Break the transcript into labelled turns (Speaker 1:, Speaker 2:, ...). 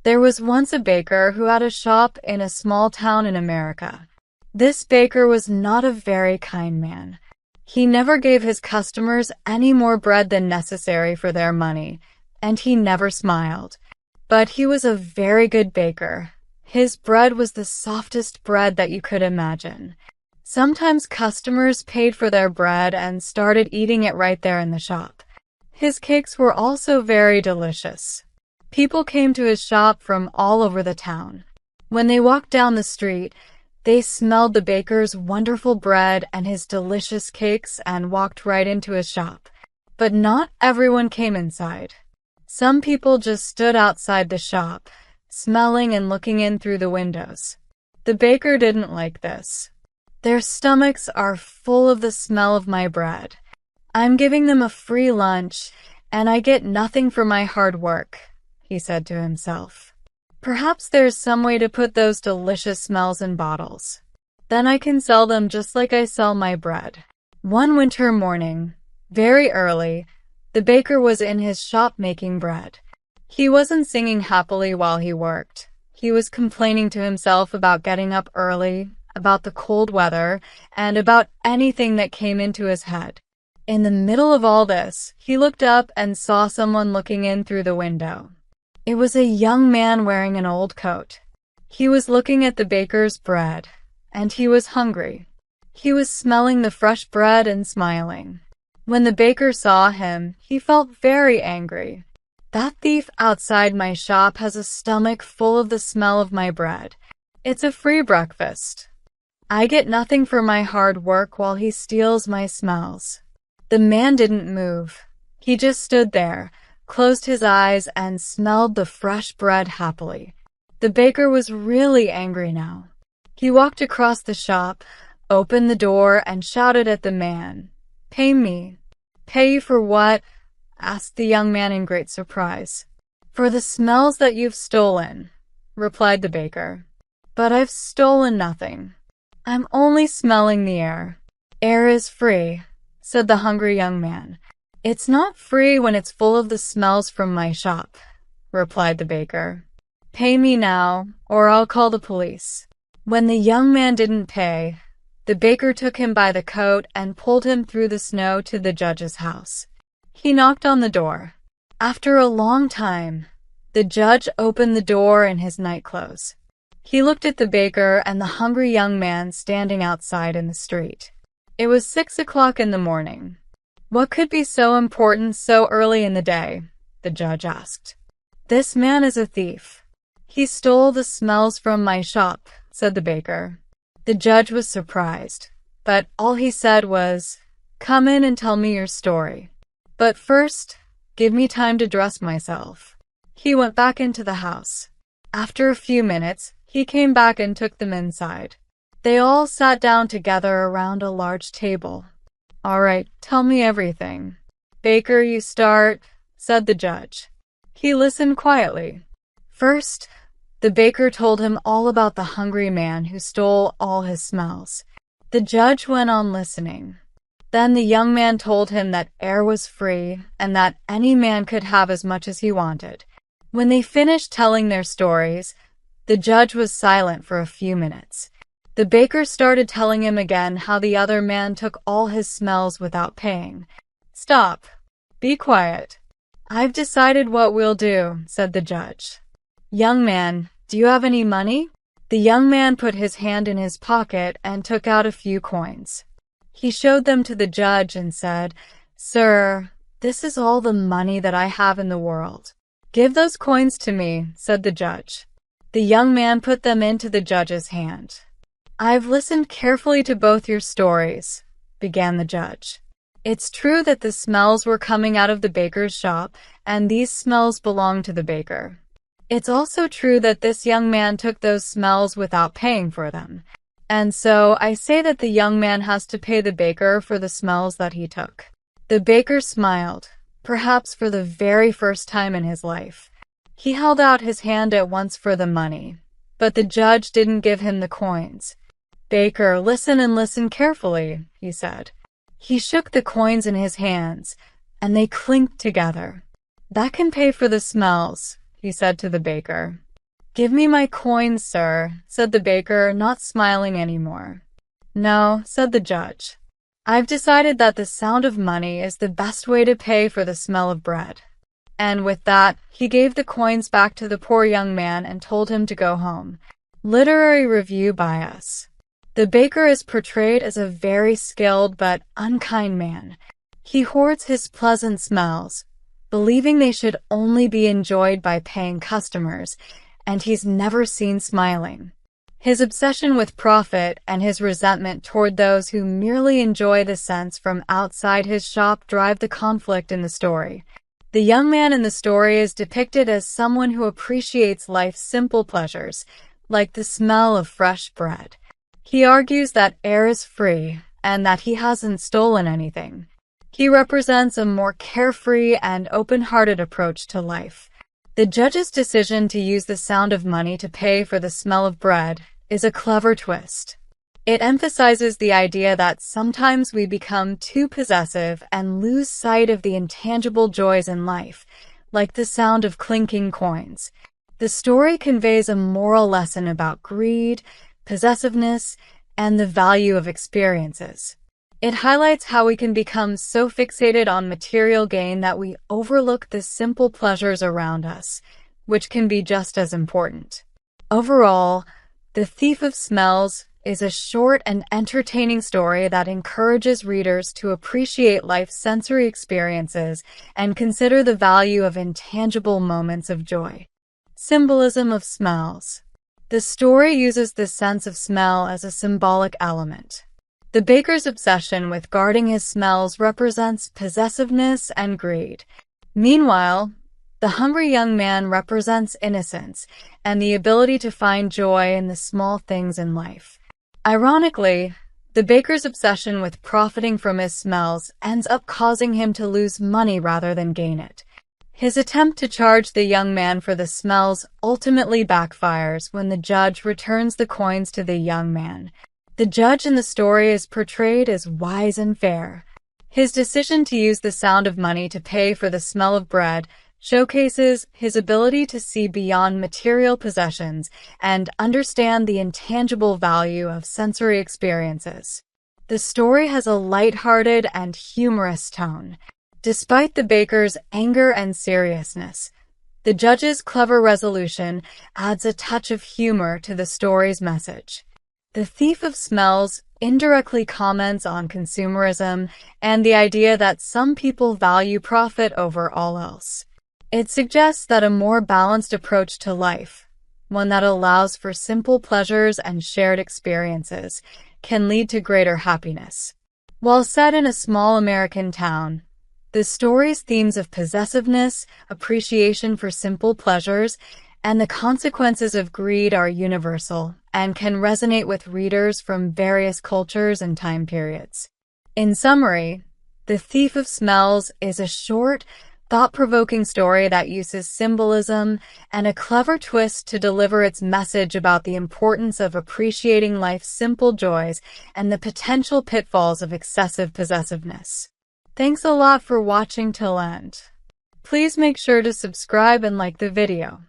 Speaker 1: There was once a baker who had a shop in a small town in America. This baker was not a very kind man. He never gave his customers any more bread than necessary for their money, and he never smiled. But he was a very good baker. His bread was the softest bread that you could imagine. Sometimes customers paid for their bread and started eating it right there in the shop. His cakes were also very delicious. People came to his shop from all over the town. When they walked down the street, they smelled the baker's wonderful bread and his delicious cakes and walked right into his shop. But not everyone came inside. Some people just stood outside the shop, smelling and looking in through the windows. The baker didn't like this. Their stomachs are full of the smell of my bread. I'm giving them a free lunch, and I get nothing for my hard work, he said to himself. Perhaps there's some way to put those delicious smells in bottles. Then I can sell them just like I sell my bread. One winter morning, very early, the baker was in his shop making bread. He wasn't singing happily while he worked. He was complaining to himself about getting up early, about the cold weather, and about anything that came into his head. In the middle of all this, he looked up and saw someone looking in through the window. It was a young man wearing an old coat. He was looking at the baker's bread, and he was hungry. He was smelling the fresh bread and smiling. When the baker saw him, he felt very angry. That thief outside my shop has a stomach full of the smell of my bread. It's a free breakfast. I get nothing for my hard work while he steals my smells. The man didn't move. He just stood there, closed his eyes, and smelled the fresh bread happily. The baker was really angry now. He walked across the shop, opened the door, and shouted at the man, "Pay me." "Pay you for what?" asked the young man in great surprise. "For the smells that you've stolen," replied the baker. "But I've stolen nothing. I'm only smelling the air." "Air is free," said the hungry young man. "It's not free when it's full of the smells from my shop," replied the baker. "Pay me now, or I'll call the police." When the young man didn't pay, the baker took him by the coat and pulled him through the snow to the judge's house. He knocked on the door. After a long time, the judge opened the door in his nightclothes. He looked at the baker and the hungry young man standing outside in the street. It was 6 o'clock in the morning. "What could be so important so early in the day?" the judge asked. "This man is a thief. He stole the smells from my shop," said the baker. The judge was surprised, but all he said was, "Come in and tell me your story. But first, give me time to dress myself." He went back into the house. After a few minutes, he came back and took them inside. They all sat down together around a large table. "All right, tell me everything." "Baker, you start," said the judge. He listened quietly. First, the baker told him all about the hungry man who stole all his smells. The judge went on listening. Then the young man told him that air was free and that any man could have as much as he wanted. When they finished telling their stories, the judge was silent for a few minutes. The baker started telling him again how the other man took all his smells without paying. "Stop. Be quiet. I've decided what we'll do," said the judge. "Young man, do you have any money?" The young man put his hand in his pocket and took out a few coins. He showed them to the judge and said, "Sir, this is all the money that I have in the world." "Give those coins to me," said the judge. The young man put them into the judge's hand. "I've listened carefully to both your stories," began the judge. "It's true that the smells were coming out of the baker's shop, and these smells belong to the baker. It's also true that this young man took those smells without paying for them. And so I say that the young man has to pay the baker for the smells that he took." The baker smiled, perhaps for the very first time in his life. He held out his hand at once for the money, but the judge didn't give him the coins. "Baker, listen and listen carefully," he said. He shook the coins in his hands, and they clinked together. "That can pay for the smells," he said to the baker. "Give me my coins, sir," said the baker, not smiling anymore. "No," said the judge. "I've decided that the sound of money is the best way to pay for the smell of bread." And with that, he gave the coins back to the poor young man and told him to go home. Literary review bias. The baker is portrayed as a very skilled but unkind man. He hoards his pleasant smells, believing they should only be enjoyed by paying customers, and he's never seen smiling. His obsession with profit and his resentment toward those who merely enjoy the scents from outside his shop drive the conflict in the story. The young man in the story is depicted as someone who appreciates life's simple pleasures, like the smell of fresh bread. He argues that air is free and that he hasn't stolen anything. He represents a more carefree and open-hearted approach to life. The judge's decision to use the sound of money to pay for the smell of bread is a clever twist. It emphasizes the idea that sometimes we become too possessive and lose sight of the intangible joys in life, like the sound of clinking coins. The story conveys a moral lesson about greed, possessiveness, and the value of experiences. It highlights how we can become so fixated on material gain that we overlook the simple pleasures around us, which can be just as important. Overall, The Thief of Smells is a short and entertaining story that encourages readers to appreciate life's sensory experiences and consider the value of intangible moments of joy. Symbolism of smells. The story uses the sense of smell as a symbolic element. The baker's obsession with guarding his smells represents possessiveness and greed. Meanwhile, the hungry young man represents innocence and the ability to find joy in the small things in life. Ironically, the baker's obsession with profiting from his smells ends up causing him to lose money rather than gain it. His attempt to charge the young man for the smells ultimately backfires when the judge returns the coins to the young man. The judge in the story is portrayed as wise and fair. His decision to use the sound of money to pay for the smell of bread showcases his ability to see beyond material possessions and understand the intangible value of sensory experiences. The story has a lighthearted and humorous tone. Despite the baker's anger and seriousness, the judge's clever resolution adds a touch of humor to the story's message. The Thief of Smells indirectly comments on consumerism and the idea that some people value profit over all else. It suggests that a more balanced approach to life, one that allows for simple pleasures and shared experiences, can lead to greater happiness. While set in a small American town, the story's themes of possessiveness, appreciation for simple pleasures, and the consequences of greed are universal and can resonate with readers from various cultures and time periods. In summary, The Thief of Smells is a short, thought-provoking story that uses symbolism and a clever twist to deliver its message about the importance of appreciating life's simple joys and the potential pitfalls of excessive possessiveness. Thanks a lot for watching till end. Please make sure to subscribe and like the video.